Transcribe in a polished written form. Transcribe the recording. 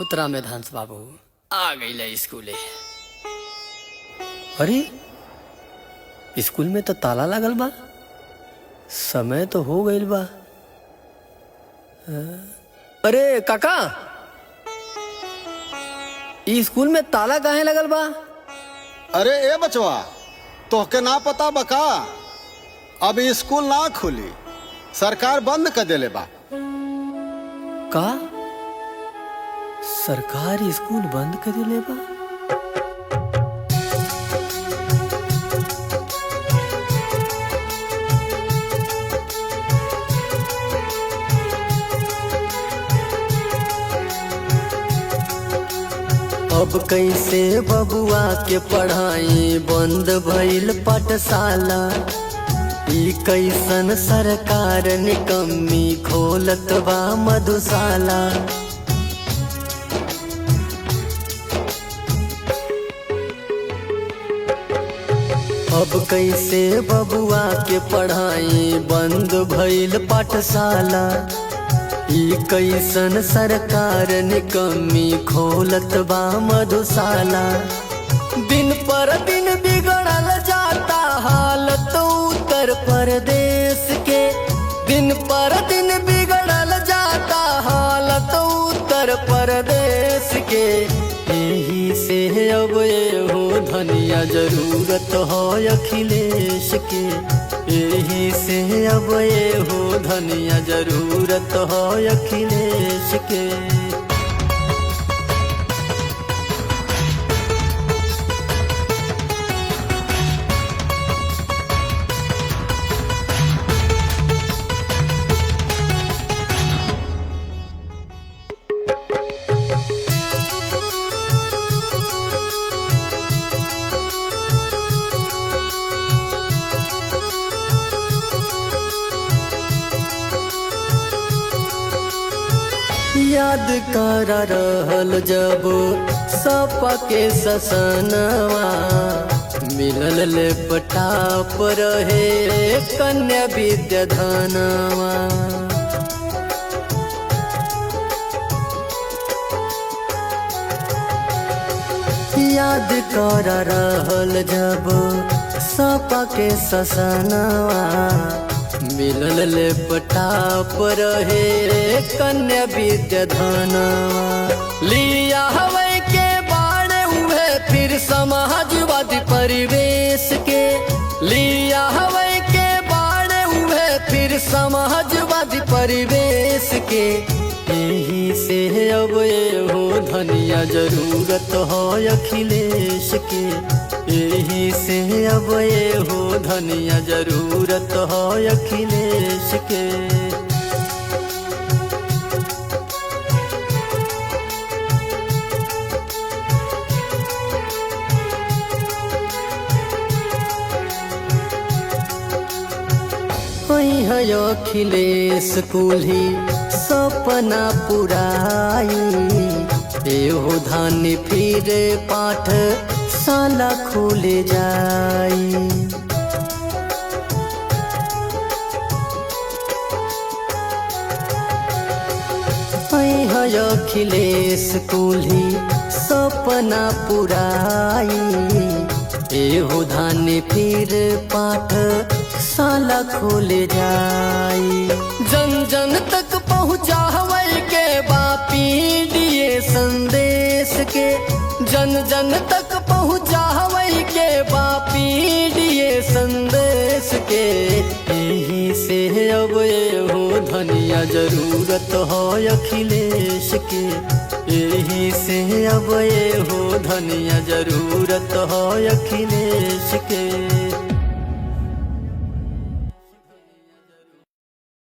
उतरा में धांस बाबू आ गई स्कूले। अरे स्कूल में तो ताला लगल बा, समय तो हो गईल बा। अरे काका, ई स्कूल में ताला काहे लगल बा? अरे ए बचवा, तोहके ना पता बका? अब स्कूल ना खुली, सरकार बंद कर देले बा। का सरकार स्कूल बंद कर देले बा? अब कैसे बबुआ के पढ़ाई बंद भइल पाठशाला। ई कैसन सरकार निकम्मी खोलत बा मधुशाला। अब कैसे बबुआ के पढ़ाई बंद भइल पाठशाला। ई कैसन सरकार निकम्मी खोलत बा मधुशाला। दिन पर दिन बिगड़ल जाता हालत उत्तर प्रदेश के। दिन पर दिन बिगड़ल जाता हालत उत्तर प्रदेश के। यही से अब हो धनिया जरूरत हो अखिलेश के। यही से अब हो धनिया जरूरत हो अखिलेश के। याद कर रहल जब सपा के ससनवा। मिलल लैपटॉप रहे कन्या विद्याधनवा। याद कर रहल जब सपा के ससनवा। मिलल लैपटॉप रहे कन्या विद्याधनवा। लिया हवे के बाड़े हुए फिर समाजवादी परिवेश के। लिया हवे के बाड़े हुए फिर समाजवादी परिवेश के। यही से अब हो धनिया जरूरत हो अखिलेश के। यही से अब हो धनिया जरूरत हो अखिलेश के। है अखिलेश कुल्ही सपना पुराई। एहो धान फिर पाठ साला खुले जाई। है अखिलेश कुल्ही सपना पुराई। एहो धान फिर पाठ साला खुले जाई। जन जन तक पहुँचावे के बापी दिए संदेश के। जन जन तक पहुँचावे के बापी दिए संदेश के। यही से अब हो धनिया जरूरत हो अखिलेश के। यही से अब हो धनिया जरूरत हो अखिलेश के।